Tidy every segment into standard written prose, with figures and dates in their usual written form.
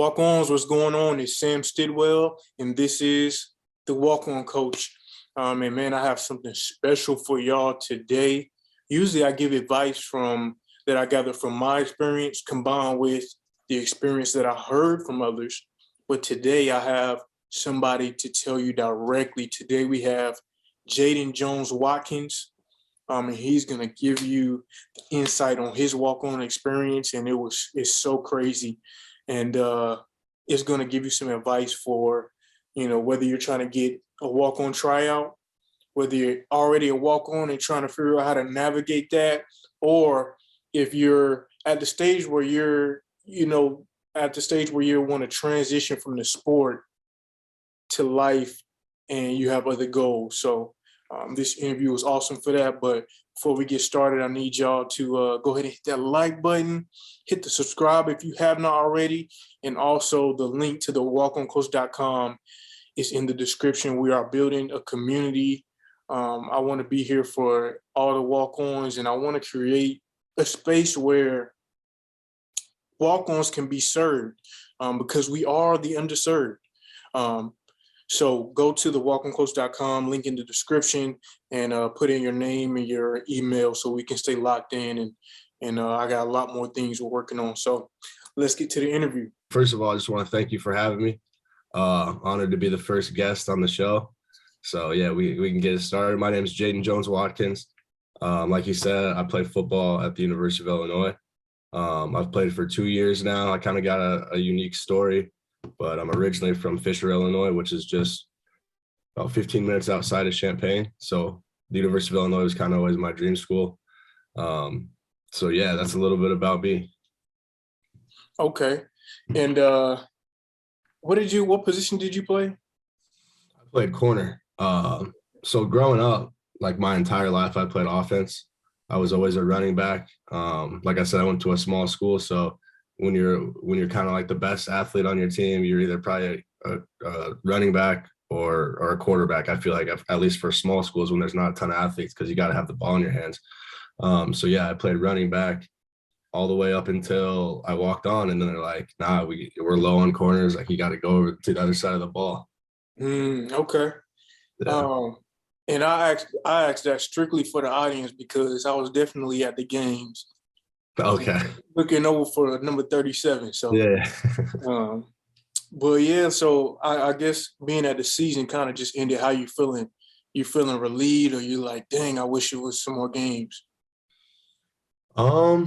Walk-ons, what's going on? It's Sam Stidwell, and this is the Walk-On Coach. And man, I have something special for y'all today. Usually I give advice that I gather from my experience combined with the experience that I heard from others. But today I have somebody to tell you directly. Today we have Jayden Jones-Watkins. And he's gonna give you insight on his walk-on experience, and it's so crazy. And it's gonna give you some advice for, whether you're trying to get a walk-on tryout, whether you're already a walk-on and trying to figure out how to navigate that, or if you're at the stage where you want to transition from the sport to life and you have other goals. So this interview was awesome for that. But before we get started, I need y'all to go ahead and hit that like button, hit the subscribe if you have not already, and also the link to the walkoncoach.com is in the description. We are building a community. I want to be here for all the walk-ons, and I want to create a space where walk-ons can be served because we are the underserved. So go to the walkoncoach.com, link in the description, and put in your name and your email so we can stay locked in. And I got a lot more things we're working on. So let's get to the interview. First of all, I just want to thank you for having me. Honored to be the first guest on the show. So yeah, we can get it started. My name is Jayden Jones-Watkins. Like you said, I play football at the University of Illinois. I've played for 2 years now. I kind of got a unique story, but I'm originally from Fisher, Illinois, which is just about 15 minutes outside of Champaign. So the University of Illinois was kind of always my dream school. So yeah, that's a little bit about me. Okay. And what position did you play? I played corner. So growing up, like my entire life, I played offense. I was always a running back. Like I said, I went to a small school. So when you're kind of like the best athlete on your team, you're either probably a running back or a quarterback. I feel like at least for small schools when there's not a ton of athletes, because you got to have the ball in your hands. So yeah, I played running back all the way up until I walked on, and then they're like, nah, we're low on corners. Like you got to go over to the other side of the ball. Okay. Yeah. And I asked that strictly for the audience because I was definitely at the games. Okay. Looking over for number 37. So Yeah. but yeah, so I guess being at the season kind of just ended. How you feeling? You feeling relieved, or you like, dang, I wish it was some more games? I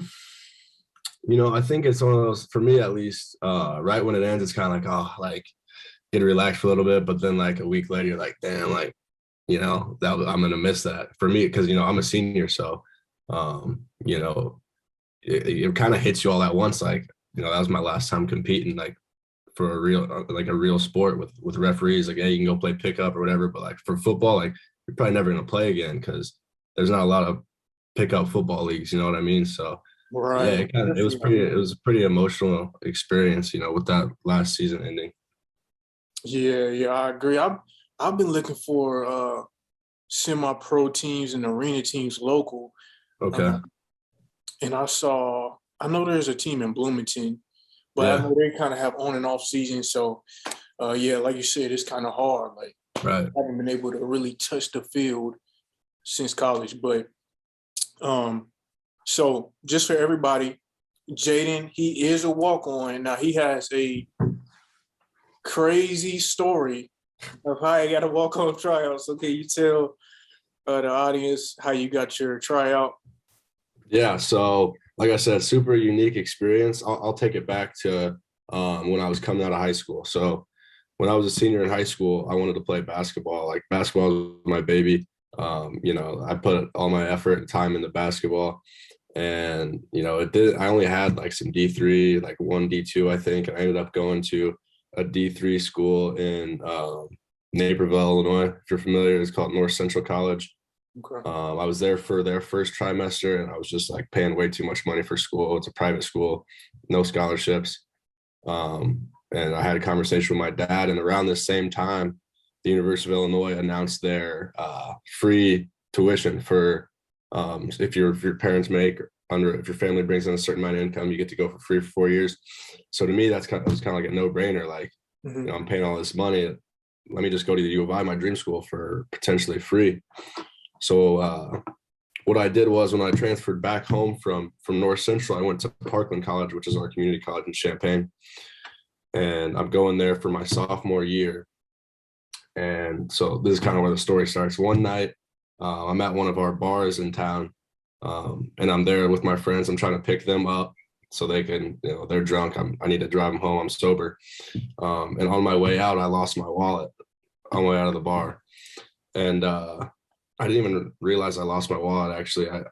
think it's one of those, for me at least, right when it ends, it's kind of like, oh, like get relaxed for a little bit, but then like a week later, you're like, damn, like, I'm gonna miss that for me because I'm a senior, so it kind of hits you all at once. Like, that was my last time competing, like for a real sport with referees. Like, yeah, you can go play pickup or whatever, but like for football, like you're probably never gonna play again because there's not a lot of pickup football leagues. You know what I mean? So Right. yeah, it was a pretty emotional experience, with that last season ending. Yeah, I agree. I've been looking for semi-pro teams and arena teams local. Okay. And I know there's a team in Bloomington, but I Yeah. know they kind of have on and off season. So yeah, like you said, it's kind of hard. Like Right. I haven't been able to really touch the field since college. But so just for everybody, Jayden, he is a walk-on. Now he has a crazy story of how you got to walk on tryouts. So can you tell the audience how you got your tryout? Yeah. So like I said, super unique experience. I'll take it back to when I was coming out of high school. So when I was a senior in high school, I wanted to play basketball. Like basketball was my baby. I put all my effort and time into basketball. And, I only had like some D3, like one D2, I think. And I ended up going to a D3 school in Naperville, Illinois. If you're familiar, it's called North Central College. Okay. I was there for their first trimester, and I was just like paying way too much money for school. It's a private school, no scholarships. And I had a conversation with my dad, and around the same time, the University of Illinois announced their free tuition for if your parents make under, if your family brings in a certain amount of income, you get to go for free for 4 years. So to me, it was kind of like a no brainer. Like, Mhm. I'm paying all this money. Let me just go to the U of I, my dream school, for potentially free. So what I did was, when I transferred back home from North Central, I went to Parkland College, which is our community college in Champaign. And I'm going there for my sophomore year. And so this is kind of where the story starts. One night, I'm at one of our bars in town, and I'm there with my friends. I'm trying to pick them up so they can, they're drunk. I need to drive them home. I'm sober. And on my way out, I lost my wallet on my way out of the bar. And I didn't even realize I lost my wallet. Actually, I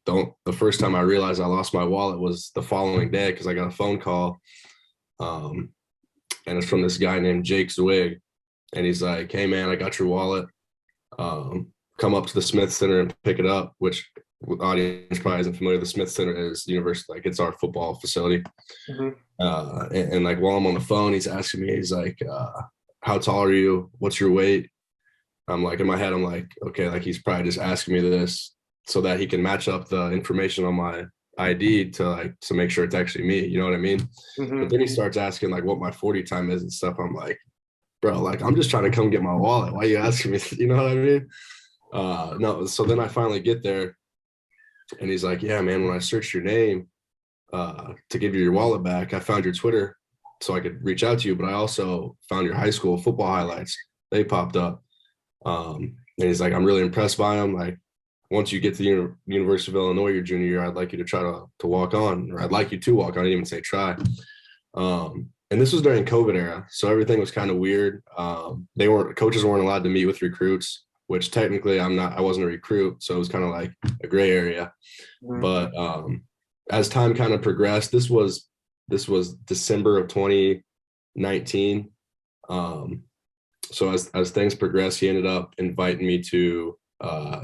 don't. The first time I realized I lost my wallet was the following day, because I got a phone call, and it's from this guy named Jake Zwig, and he's like, "Hey man, I got your wallet. Come up to the Smith Center and pick it up." Which, the audience probably isn't familiar. The Smith Center is the university, like it's our football facility. Mhm. And like, while I'm on the phone, he's asking me, he's like, "How tall are you? What's your weight?" I'm like, in my head, I'm like, okay, like he's probably just asking me this so that he can match up the information on my ID to make sure it's actually me. You know what I mean? But Mhm. then he starts asking like what my 40 time is and stuff. I'm like, bro, like I'm just trying to come get my wallet. Why are you asking me? You know what I mean? No. So then I finally get there, and he's like, yeah, man, when I searched your name to give you your wallet back, I found your Twitter so I could reach out to you, but I also found your high school football highlights. They popped up. And he's like, I'm really impressed by them. Like, once you get to the University of Illinois your junior year, I'd like you to try to walk on, or I'd like you to walk on. I didn't even say try. And this was during COVID era, so everything was kind of weird. Coaches weren't allowed to meet with recruits, which technically I wasn't a recruit, so it was kind of like a gray area. Mhm. But as time kind of progressed, this was December of 2019. So as things progressed, he ended up inviting me to,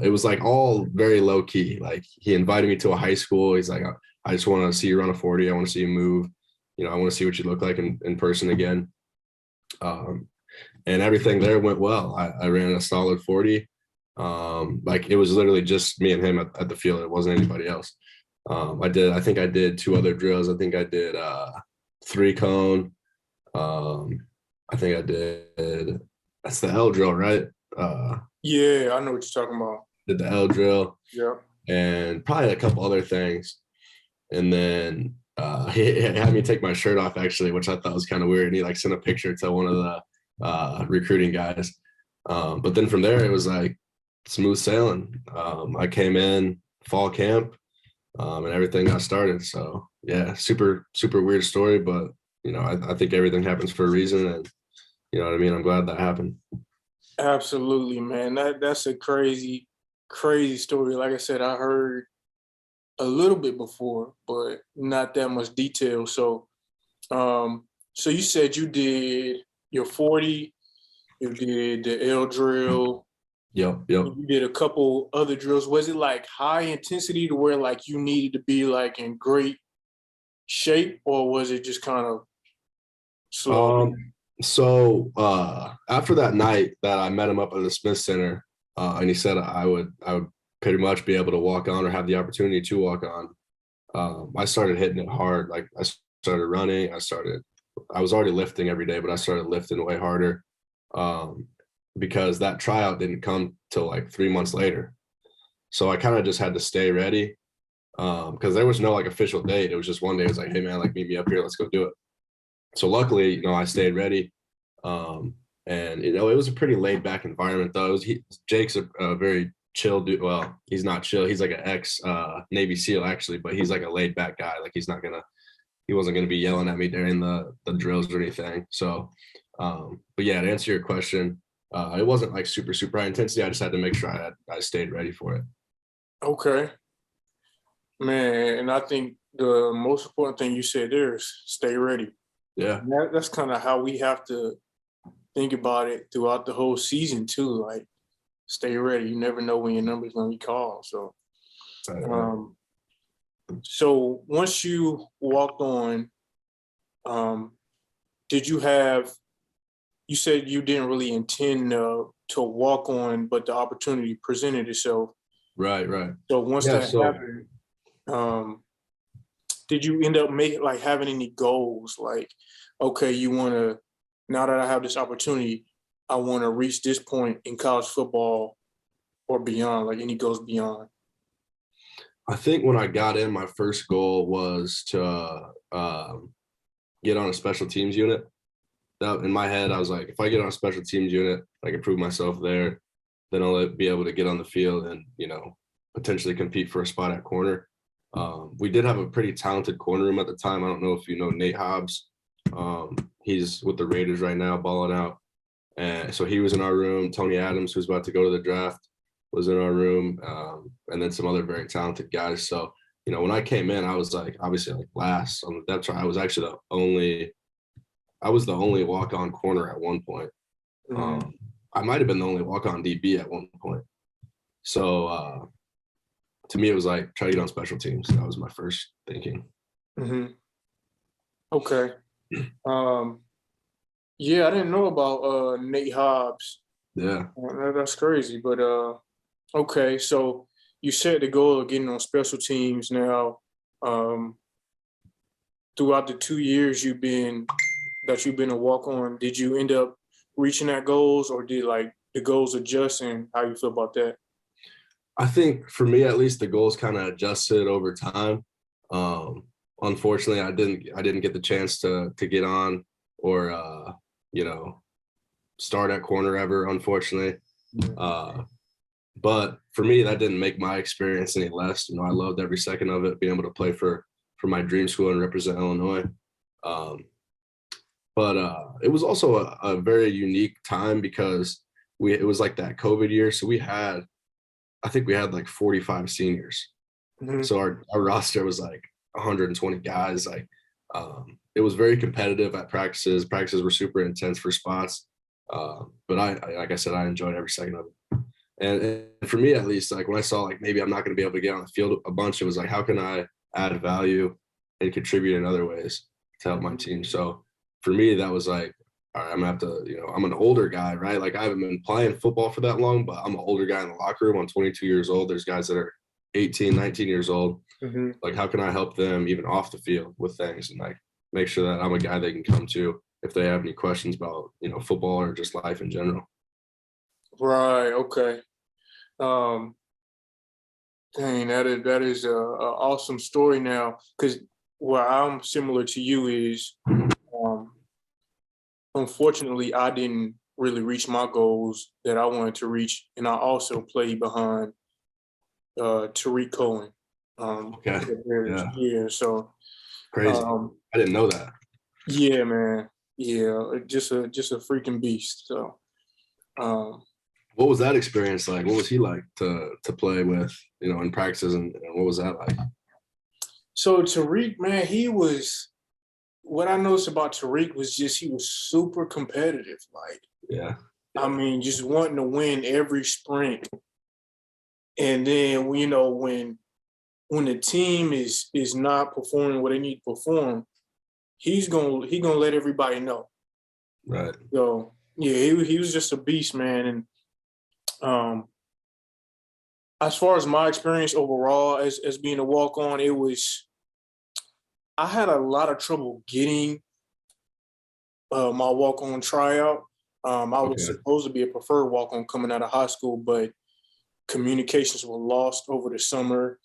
it was like all very low key. Like, he invited me to a high school. He's like, I just want to see you run a 40. I want to see you move. I want to see what you look like in person again. And everything there went well. I ran a solid 40. Like, it was literally just me and him at the field. It wasn't anybody else. I think I did 2 other drills. I think I did 3 cone. I think I did, that's the L drill, right? Yeah, I know what you're talking about. Did the L drill Yeah. and probably a couple other things. And then he had me take my shirt off, actually, which I thought was kind of weird. And he like sent a picture to one of the recruiting guys. But then from there, it was like smooth sailing. I came in fall camp, and everything got started. So yeah, super, super weird story, but I think everything happens for a reason, and you know what I mean? I'm glad that happened. Absolutely, man. That's a crazy, crazy story. Like I said, I heard a little bit before, but not that much detail. So you said you did your 40, you did the L drill, Yep, yep. you did a couple other drills. Was it like high intensity to where like you needed to be like in great shape, or was it just kind of slow? So after that night that I met him up at the Smith Center, and he said I would pretty much be able to walk on, or have the opportunity to walk on. I started hitting it hard. Like, I started running. I was already lifting every day, but I started lifting way harder, um, because that tryout didn't come till like 3 months later. So I kind of just had to stay ready, because there was no like official date. It was just one day. It was like, hey man, like meet me up here. Let's go do it. So luckily, I stayed ready. Um, and it was a pretty laid back environment though. Jake's a very chill dude. Well, he's not chill. He's like an ex Navy SEAL actually, but he's like a laid back guy. Like, he wasn't gonna be yelling at me during the drills or anything. So, but yeah, to answer your question, it wasn't like super super high intensity. I just had to make sure I stayed ready for it. Okay, man. And I think the most important thing you said there is stay ready. Yeah. And that's kind of how we have to think about it throughout the whole season too. Like, stay ready. You never know when your number's gonna be called. So, Right. um, so once you walked on, um, did you have? You said you didn't really intend to walk on, but the opportunity presented itself. Right. So once Yeah. that So happened, did you end up making like having any goals? Like, okay, you want to, now that I have this opportunity, I want to reach this point in college football or beyond, like any goals beyond. I think when I got in, my first goal was to get on a special teams unit. That in my head, I was like, if I get on a special teams unit, I can prove myself there, then I'll be able to get on the field and, potentially compete for a spot at corner. We did have a pretty talented corner room at the time. I don't know if you know Nate Hobbs. He's with the Raiders right now, balling out. And so he was in our room. Tony Adams, who's about to go to the draft, was in our room. And then some other very talented guys. So, when I came in, I was like, obviously like last on the depth chart. I was actually the only walk-on corner at one point. I might have been the only walk-on DB at one point. So to me, it was like try to get on special teams. That was my first thinking. Mm-hmm. Okay. Yeah, I didn't know about Nate Hobbs. Yeah. That's crazy. But okay, so you set the goal of getting on special teams now. Throughout the 2 years you've been a walk-on, did you end up reaching that goals, or did like the goals adjust, and how you feel about that? I think for me, at least, the goals kind of adjusted over time. Unfortunately, I didn't get the chance to get on or start at corner ever, unfortunately. But for me, that didn't make my experience any less. I loved every second of it, being able to play for my dream school and represent Illinois. But it was also a very unique time because it was like that COVID year. So I think we had like 45 seniors. Mm-hmm. So our roster was like 120 guys. Like it was very competitive at practices. Practices were super intense for spots. But like I said, I enjoyed every second of it. And for me, at least, like when I saw like maybe I'm not going to be able to get on the field a bunch, it was like, how can I add value and contribute in other ways to help my team? So for me, that was like, all right, I'm gonna have to, I'm an older guy, right? Like I haven't been playing football for that long, but I'm an older guy in the locker room. I'm 22 years old. There's guys that are 18, 19 years old. Mm-hmm. Like, how can I help them even off the field with things, and like make sure that I'm a guy they can come to if they have any questions about, football or just life in general. Right. Okay. Dang, that is a awesome story now. Because where I'm similar to you is, unfortunately, I didn't really reach my goals that I wanted to reach, and I also played behind Tariq Cohen. Okay. Yeah. So Crazy. I didn't know that. Yeah, man. Yeah, just a freaking beast. So. What was that experience like? What was he like to play with, in practices, and what was that like? So Tariq, man, what I noticed about Tariq was just he was super competitive. Like, yeah. I mean, just wanting to win every sprint. And then, when the team is not performing what they need to perform, he gonna let everybody know. Right. So yeah, he was just a beast, man. And as far as my experience overall as being a walk-on, I had a lot of trouble getting my walk-on tryout. I was supposed to be a preferred walk-on coming out of high school, but communications were lost over the summer.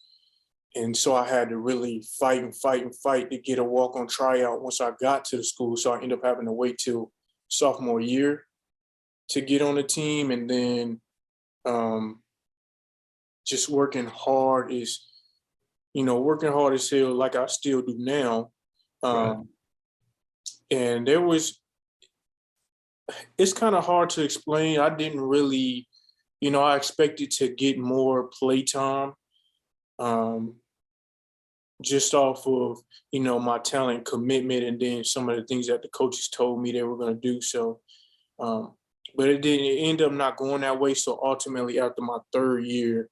And so I had to really fight to get a walk-on tryout once I got to the school. So I ended up having to wait till sophomore year to get on the team. And then just working hard as hell, like I still do now. Right. And it's kind of hard to explain. I didn't really, I expected to get more play time. Just off of, my talent, commitment, and then some of the things that the coaches told me they were going to do. So, but it end up not going that way. So ultimately, after my third year,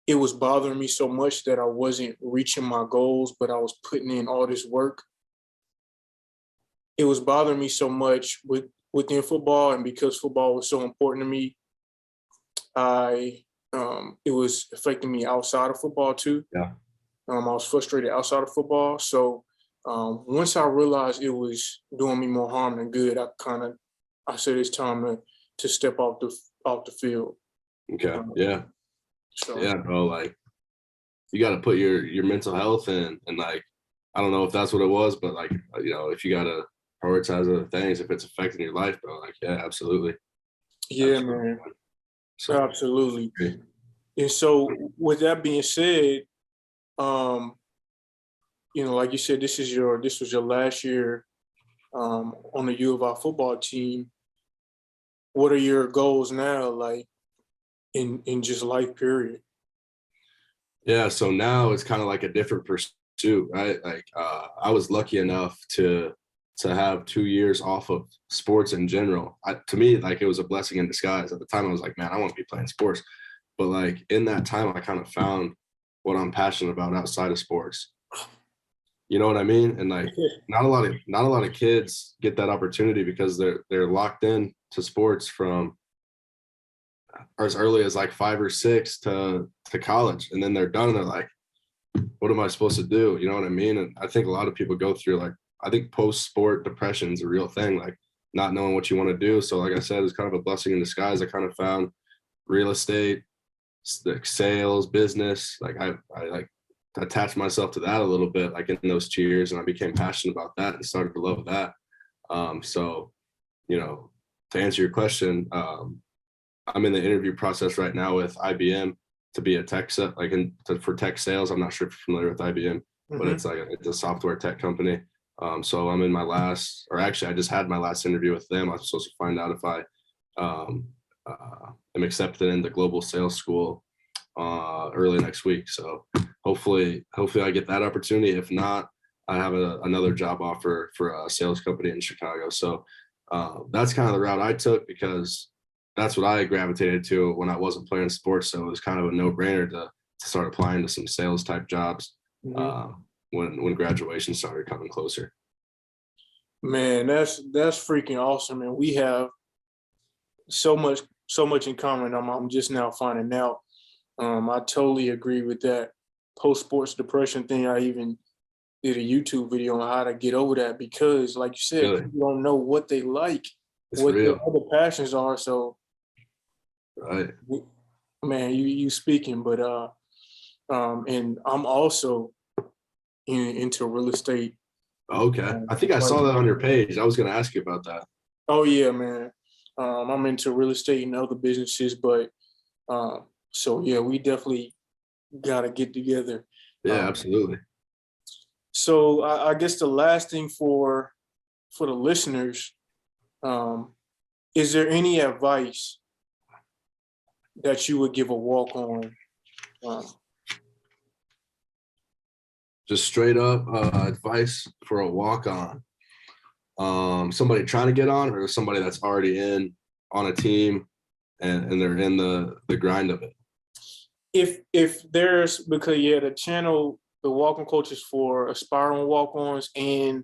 it was bothering me so much that I wasn't reaching my goals, but I was putting in all this work. It was bothering me so much within football, and because football was so important to me, it was affecting me outside of football too. Yeah. I was frustrated outside of football. So once I realized it was doing me more harm than good, I said it's time to step off the field. Okay. Um, Yeah. so Yeah, bro. Like you got to put your mental health in, and like I don't know if that's what it was, but like if you got to prioritize other things, if it's affecting your life, bro, like yeah, absolutely, yeah, absolutely. man, So absolutely. And so with that being said, um, like you said, this was your last year on the U of I football team. What are your goals now, like in just life period? yeah, so now it's kind of like a different pursuit, right? Like I was lucky enough to have 2 years off of sports in general. To me, like it was a blessing in disguise. At the time, I was like, man, I want to be playing sports. But like in that time, I kind of found what I'm passionate about outside of sports. You know what I mean? And like not a lot of kids get that opportunity because they're locked in to sports from or as early as like 5 or 6 to college, and then they're done and they're like, what am I supposed to do? You know what I mean? And I think a lot of people go through like I think post sport depression is a real thing, like not knowing what you want to do. So like I said, it's kind of a blessing in disguise. I kind of found real estate, like sales, business. Like I like attached myself to that a little bit, like in those 2 years, and I became passionate about that and started to love that. So to answer your question, I'm in the interview process right now with IBM to be a tech set, like for tech sales. I'm not sure if you're familiar with IBM, but Hmm. it's a software tech company. So I'm in my last, or actually I just had my last interview with them. I'm supposed to find out if I um, am accepted in the global sales school early next week. So hopefully I get that opportunity. If not, I have another job offer for a sales company in Chicago. So that's kind of the route I took because that's what I gravitated to when I wasn't playing sports. So it was kind of a no-brainer to start applying to some sales type jobs Hmm. uh, when graduation started coming closer. Man, that's freaking awesome, and we have so much in common. I'm just now finding out. I totally agree with that post sports depression thing. I even did a YouTube video on how to get over that because, like you said, Really, people don't know what they like, it's what their real, other passions are. So, right? man, you speaking, but and I'm also into real estate. Okay, I think I Right saw that on now. your page. I was going to ask you about that. Oh yeah, man. I'm into real estate and other businesses, but so yeah, we definitely gotta get together. Yeah, Um, absolutely. so I guess the last thing for the listeners, um, is there any advice that you would give a walk on? Um, Just straight up advice for a walk on. Somebody trying to get on, or somebody that's already in on a team and they're in the grind of it. if there's because yeah, the channel, the walk on coach is for aspiring walk ons and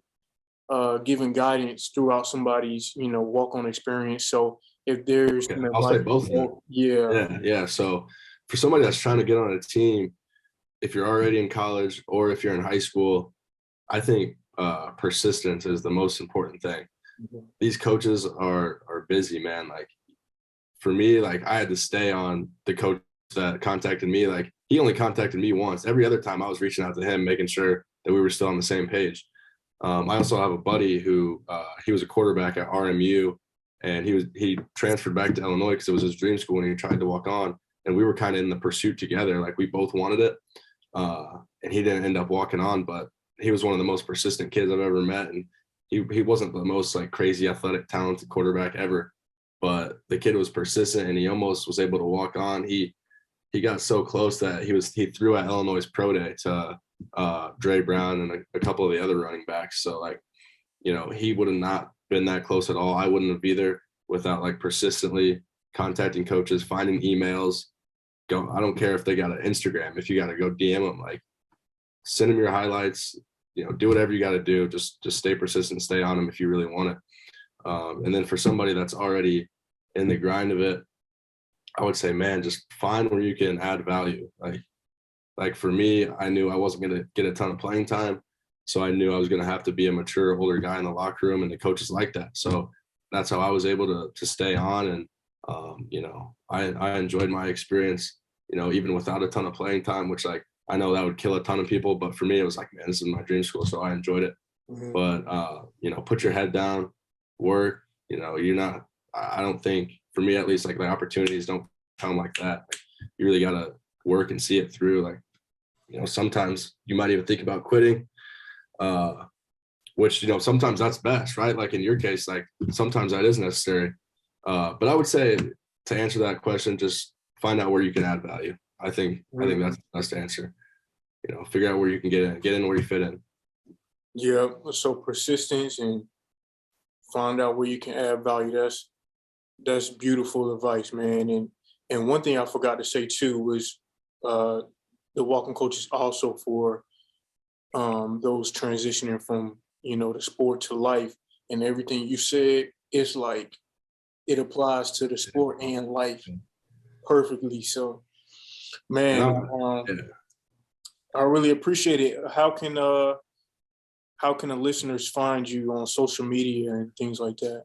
giving guidance throughout somebody's walk on experience. So if there's Okay, some I'll say advice, both of them. yeah. Yeah. So for somebody that's trying to get on a team, if you're already in college or if you're in high school, I think persistence is the most important thing. Mhm. These coaches are busy, man. Like for me, like I had to stay on the coach that contacted me. Like he only contacted me once. Every other time I was reaching out to him, making sure that we were still on the same page. I also have a buddy who he was a quarterback at RMU, and he transferred back to Illinois because it was his dream school, and he tried to walk on. And we were kind of in the pursuit together, like we both wanted it. And he didn't end up walking on, but he was one of the most persistent kids I've ever met, and he wasn't the most like crazy athletic, talented quarterback ever, but the kid was persistent, and he almost was able to walk on. He got so close that he threw at Illinois' pro day to Dre Brown and a couple of the other running backs. So like, he would have not been that close at all. I wouldn't have either without like persistently contacting coaches, finding emails. I don't care if they got an Instagram. If you got to go DM them, like send them your highlights. Do whatever you got to do. Just stay persistent, stay on them if you really want it. And then for somebody that's already in the grind of it, I would say, man, just find where you can add value. Like Like for me, I knew I wasn't going to get a ton of playing time. So I knew I was going to have to be a mature, older guy in the locker room, and the coaches like that. So that's how I was able to stay on. And, you know, I enjoyed my experience, you know, even without a ton of playing time, which like, I know that would kill a ton of people, but for me, it was like, man, this is my dream school. So I enjoyed it. Mhm. But, you know, put your head down, work, you know, I don't think, for me at least, like the opportunities don't come like that. Like, you really got to work and see it through. Like, you know, sometimes you might even think about quitting, which, you know, sometimes that's best, right? Like in your case, like sometimes that is necessary. But I would say, to answer that question, just find out where you can add value. I think that's the best answer. You know, figure out where you can get in where you fit in. Yeah, so persistence and find out where you can add value. That's beautiful advice, man. And one thing I forgot to say too was uh, the walking coach is also for those transitioning from the sport to life, and everything you said is like it applies to the sport and life perfectly. So, And man, yeah. I really appreciate it. How can the listeners find you on social media and things like that?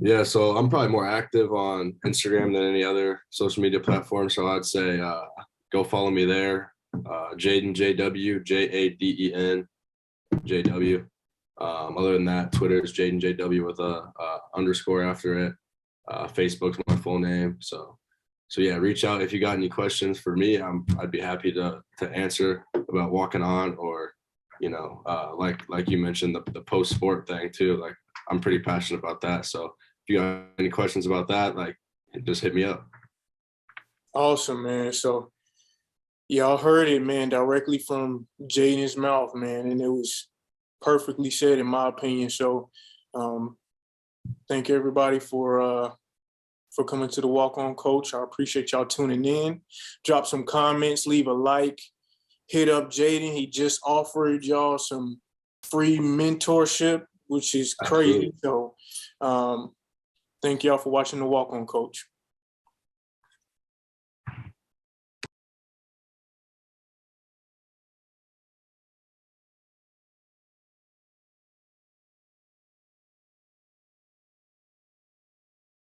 Yeah, so I'm probably more active on Instagram than any other social media platform. So I'd say go follow me there. Jaden JW, Jaden JW. Other than that, Twitter is Jaden JW with a underscore after it. Facebook's my full name. So yeah, reach out if you got any questions for me. I'd be happy to answer about walking on, or like you mentioned, the post sport thing too. Like I'm pretty passionate about that. So if you got any questions about that, like just hit me up. Awesome, man. So y'all heard it, man, directly from Jaden's mouth, man, and it was perfectly said in my opinion. So um, thank everybody for coming to the Walk On Coach. I appreciate y'all tuning in. Drop some comments, leave a like, hit up Jaden. He just offered y'all some free mentorship, which is crazy. Absolutely. So thank y'all for watching the Walk On Coach.